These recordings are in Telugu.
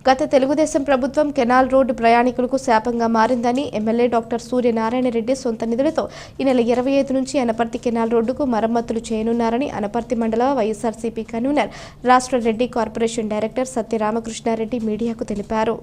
గత తెలుగుదేశం ప్రభుత్వం కెనాల్ రోడ్డు ప్రయాణికులకు శాపంగా మారిందని ఎమ్మెల్యే డాక్టర్ సూర్యనారాయణ రెడ్డి సొంత నిధులతో ఈ నెల 25 నుంచి అనపర్తి కెనాల్ రోడ్డుకు మరమ్మతులు చేయనున్నారని అనపర్తి మండల వైఎస్ఆర్సీపీ కన్వీనర్ రాష్ట్ర రెడ్డి కార్పొరేషన్ డైరెక్టర్ సత్యరామకృష్ణారెడ్డి మీడియాకు తెలిపారు.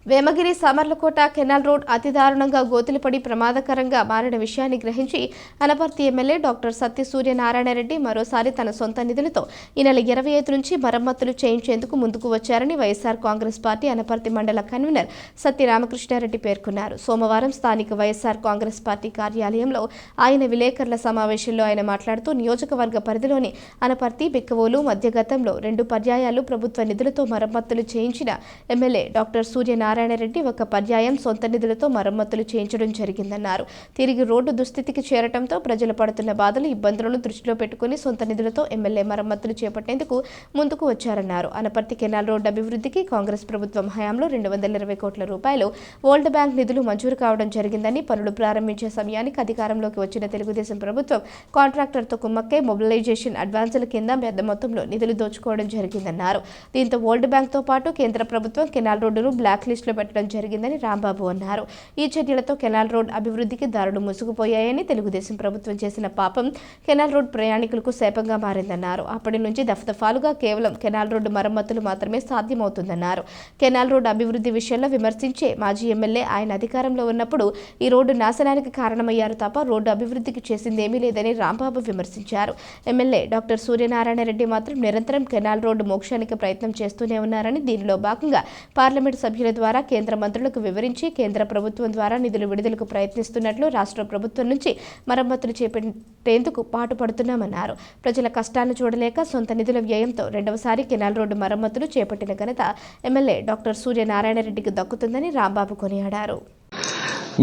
వేమగిరి సమర్లకోట కెనాల్ రోడ్ అతి దారుణంగా గోతులుపడి ప్రమాదకరంగా మారిన విషయాన్ని గ్రహించి అనపర్తి ఎమ్మెల్యే డాక్టర్ సత్య సూర్యనారాయణ రెడ్డి మరోసారి తన సొంత నిధులతో ఈ నెల 25 నుంచి మరమ్మతులు చేయించేందుకు ముందుకు వచ్చారని వైఎస్ఆర్ కాంగ్రెస్ పార్టీ అనపర్తి మండల కన్వీనర్ సత్యరామకృష్ణారెడ్డి పేర్కొన్నారు. సోమవారం స్థానిక వైఎస్ఆర్ కాంగ్రెస్ పార్టీ కార్యాలయంలో ఆయన విలేకరుల సమావేశంలో ఆయన మాట్లాడుతూ నియోజకవర్గ పరిధిలోని అనపర్తి బిక్కవోలు మధ్య గతంలో 2 పర్యాయాలు ప్రభుత్వ నిధులతో మరమ్మతులు చేయించిన ఎమ్మెల్యే డాక్టర్ సూర్యనారాయణ రెడ్డి ఒక పర్యాయం సొంత నిధులతో మరమ్మతులు చేయించడం జరిగిందన్నారు. తిరిగి రోడ్డు దుస్థితికి చేరటంతో ప్రజలు పడుతున్న బాధలు ఇబ్బందులను దృష్టిలో పెట్టుకుని సొంత నిధులతో ఎమ్మెల్యే మరమ్మతులు చేపట్టేందుకు ముందుకు వచ్చారన్నారు. అనపర్తి కెనాల్ రోడ్డు అభివృద్ధికి కాంగ్రెస్ ప్రభుత్వం హయాంలో 220 కోట్ల రూపాయలు వరల్డ్ బ్యాంక్ నిధులు మంజూరు కావడం జరిగిందని, పనులు ప్రారంభించే సమయానికి అధికారంలోకి వచ్చిన తెలుగుదేశం ప్రభుత్వం కాంట్రాక్టర్తో కుమ్మక్కై మొబిలైజేషన్ అడ్వాన్సుల కింద పెద్ద మొత్తంలో నిధులు దోచుకోవడం జరిగిందన్నారు. దీంతో వరల్డ్ బ్యాంక్తో పాటు కేంద్ర ప్రభుత్వం కెనాల్ రోడ్డును బ్లాక్ లిస్టులో పెట్టడం జరిగిందని రాంబాబు అన్నారు. ఈ చర్యలతో కెనాల్ రోడ్ అభివృద్ధికి దారులు ముసుగుపోయాయని, తెలుగుదేశం ప్రభుత్వం చేసిన పాపం కెనాల్ రోడ్ ప్రయాణికులకు శాపంగా మారిందన్నారు. అప్పటి నుంచి దఫదఫాలుగా కేవలం కెనాల్ రోడ్డు మరమ్మతులు మాత్రమే సాధ్యమవుతుందన్నారు. కెనాల్ రోడ్డు అభివృద్ధి విషయంలో విమర్శించే మాజీ ఎమ్మెల్యే ఆయన అధికారంలో ఉన్నప్పుడు ఈ రోడ్డు నాశనానికి కారణమయ్యారు తప్ప రోడ్డు అభివృద్ధికి చేసిందేమీ లేదని రాంబాబు విమర్శించారు. ఎమ్మెల్యే డాక్టర్ సూర్యనారాయణ రెడ్డి మాత్రం నిరంతరం కెనాల్ రోడ్డు మోక్షానికి ప్రయత్నం చేస్తూనే ఉన్నారని, దీనిలో భాగంగా పార్లమెంట్ సభ్యుల ద్వారా కేంద్ర మంత్రులకు వివరించి కేంద్ర ప్రభుత్వం ద్వారా నిధులు విడుదలకు ప్రయత్నిస్తున్నట్లు, రాష్ట్ర ప్రభుత్వం నుంచి మరమ్మతులు చేపట్టేందుకు పాటుపడుతున్నామన్నారు. ప్రజల కష్టాలను చూడలేక సొంత నిధుల వ్యయంతో రెండవసారి కెనాల్ రోడ్డు మరమ్మతులు చేపట్టిన ఘనత ఎమ్మెల్యే డాక్టర్ సూర్యనారాయణ రెడ్డికి దక్కుతుందని రాంబాబు కొనియాడారు.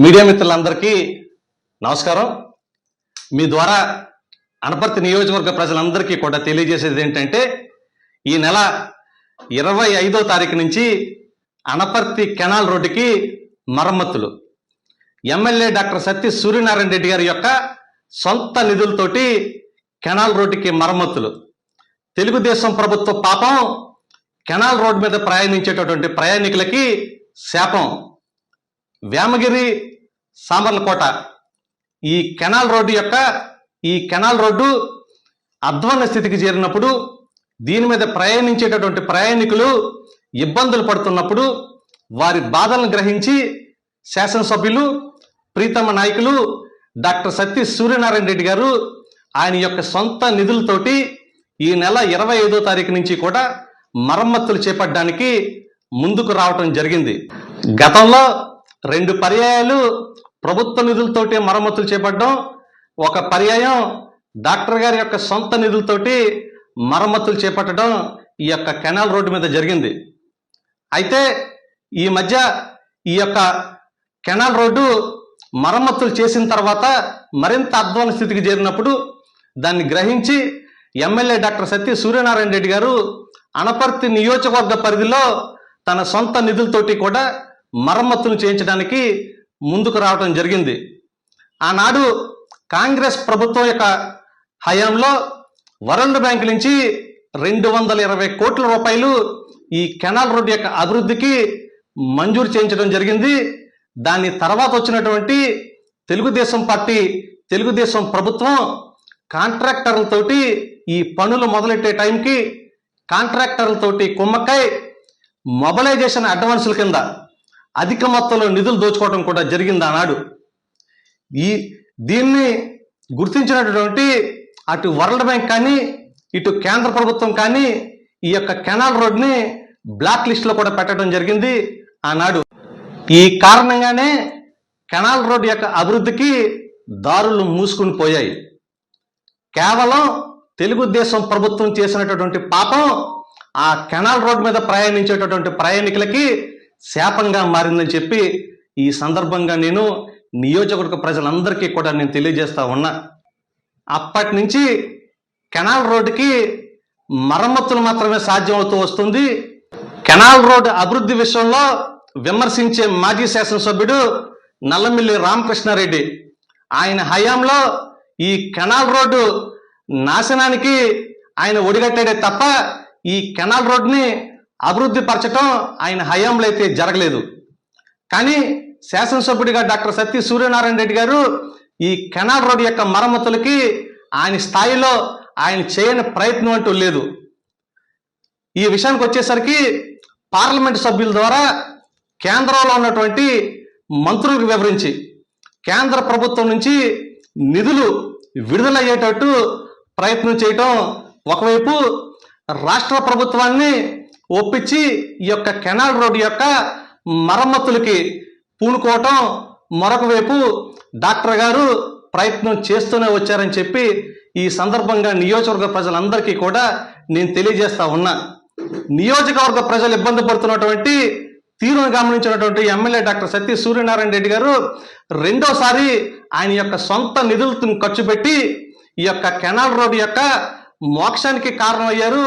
మీడియా మిత్రులందరికీ నమస్కారం. మీ ద్వారా అనపర్తి నియోజకవర్గ ప్రజలందరికీ కూడా తెలియజేసేది ఏంటంటే, ఈ నెల 25వ తారీఖు నుంచి అనపర్తి కెనాల్ రోడ్డుకి మరమ్మతులు ఎమ్మెల్యే డాక్టర్ సత్య సూర్యనారాయణ రెడ్డి గారి యొక్క సొంత నిధులతోటి కెనాల్ రోడ్డుకి మరమ్మతులు. తెలుగుదేశం ప్రభుత్వ పాపం కెనాల్ రోడ్డు మీద ప్రయాణించేటటువంటి ప్రయాణికులకి శాపం. వేమగిరి సామర్లకోట ఈ కెనాల్ రోడ్డు అధ్వాన్న స్థితికి చేరినప్పుడు, దీని మీద ప్రయాణించేటటువంటి ప్రయాణికులు ఇబ్బందులు పడుతున్నప్పుడు వారి బాధలను గ్రహించి శాసనసభ్యులు ప్రీతమ నాయకులు డాక్టర్ సత్య సూర్యనారాయణ రెడ్డి గారు ఆయన యొక్క సొంత నిధులతోటి ఈ నెల 25వ తారీఖు నుంచి కూడా మరమ్మతులు చేపట్టడానికి ముందుకు రావటం జరిగింది. గతంలో 2 పర్యాయాలు ప్రభుత్వ నిధులతోటి మరమ్మతులు చేపట్టడం, ఒక పర్యాయం డాక్టర్ గారి యొక్క సొంత నిధులతోటి మరమ్మతులు చేపట్టడం ఈ యొక్క కెనాల్ రోడ్డు మీద జరిగింది. అయితే ఈ మధ్య ఈ యొక్క కెనాల్ రోడ్డు మరమ్మతులు చేసిన తర్వాత మరింత అధ్వాన స్థితికి చేరినప్పుడు దాన్ని గ్రహించి ఎమ్మెల్యే డాక్టర్ సత్య సూర్యనారాయణ రెడ్డి గారు అనపర్తి నియోజకవర్గ పరిధిలో తన సొంత నిధులతోటి కూడా మరమ్మతులు చేయించడానికి ముందుకు రావడం జరిగింది. ఆనాడు కాంగ్రెస్ ప్రభుత్వం యొక్క హయాంలో వరల్డ్ బ్యాంక్ నుంచి 220 కోట్ల రూపాయలు ఈ కెనాల్ రోడ్డు యొక్క అభివృద్ధికి మంజూరు చేయించడం జరిగింది. దాని తర్వాత వచ్చినటువంటి తెలుగుదేశం ప్రభుత్వం కాంట్రాక్టర్లతోటి ఈ పనులు మొదలెట్టే టైంకి కాంట్రాక్టర్లతోటి కుమ్మక్కై మొబిలైజేషన్ అడ్వాన్సుల కింద అధిక మొత్తంలో నిధులు దోచుకోవడం కూడా జరిగింది ఆనాడు. దీన్ని గుర్తించినటువంటి అటు వరల్డ్ బ్యాంక్ కానీ ఇటు కేంద్ర ప్రభుత్వం కానీ ఈ యొక్క కెనాల్ రోడ్ని బ్లాక్ లిస్ట్లో కూడా పెట్టడం జరిగింది ఆనాడు. ఈ కారణంగానే కెనాల్ రోడ్ యొక్క అభివృద్ధికి దారులు మూసుకుని పోయాయి. కేవలం తెలుగుదేశం ప్రభుత్వం చేసినటువంటి పాపం ఆ కెనాల్ రోడ్ మీద ప్రయాణించేటటువంటి ప్రయాణికులకి శాపంగా మారిందని చెప్పి ఈ సందర్భంగా నేను నియోజకవర్గ ప్రజలందరికీ కూడా నేను తెలియజేస్తా ఉన్నా. అప్పటి నుంచి కెనాల్ రోడ్డుకి మరమ్మతులు మాత్రమే సాధ్యమవుతూ వస్తుంది. కెనాల్ రోడ్డు అభివృద్ధి విషయంలో విమర్శించే మాజీ శాసనసభ్యుడు నల్లమిల్లి రామకృష్ణారెడ్డి ఆయన హయాంలో ఈ కెనాల్ రోడ్డు నాశనానికి ఆయన ఒడిగట్టాడే తప్ప ఈ కెనాల్ రోడ్ని అభివృద్ధి పరచడం ఆయన హయాంలో అయితే జరగలేదు. కానీ శాసనసభ్యుడిగా డాక్టర్ సత్తి సూర్యనారాయణ రెడ్డి గారు ఈ కెనాల్ రోడ్ యొక్క మరమ్మతులకి ఆయన స్థాయిలో ఆయన చేయని ప్రయత్నం అంటూ లేదు. ఈ విషయానికి వచ్చేసరికి పార్లమెంటు సభ్యుల ద్వారా కేంద్రంలో ఉన్నటువంటి మంత్రులకు వివరించి కేంద్ర ప్రభుత్వం నుంచి నిధులు విడుదలయ్యేటట్టు ప్రయత్నం చేయటం ఒకవైపు, రాష్ట్ర ప్రభుత్వాన్ని ఒప్పించి ఈ యొక్క కెనాల్ రోడ్డు యొక్క మరమ్మతులకి పూనుకోవటం మరొక వైపు డాక్టర్ గారు ప్రయత్నం చేస్తూనే వచ్చారని చెప్పి ఈ సందర్భంగా నియోజకవర్గ ప్రజలందరికీ కూడా నేను తెలియజేస్తా ఉన్నా. నియోజకవర్గ ప్రజలు ఇబ్బంది పడుతున్నటువంటి తీరును గమనించినటువంటి ఎమ్మెల్యే డాక్టర్ సత్తి సూర్యనారాయణ రెడ్డి గారు రెండోసారి ఆయన యొక్క సొంత నిధులను ఖర్చు పెట్టి ఈ యొక్క కెనాల్ రోడ్డు యొక్క మోక్షానికి కారణమయ్యారు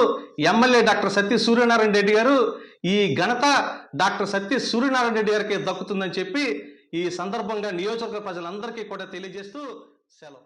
ఎమ్మెల్యే డాక్టర్ సత్తి సూర్యనారాయణ రెడ్డి గారు. ఈ ఘనత డాక్టర్ సత్తి సూర్యనారాయణ రెడ్డి గారికి దక్కుతుందని చెప్పి ఈ సందర్భంగా నియోజకవర్గ ప్రజలందరికీ కూడా తెలియజేస్తూ సెలవు.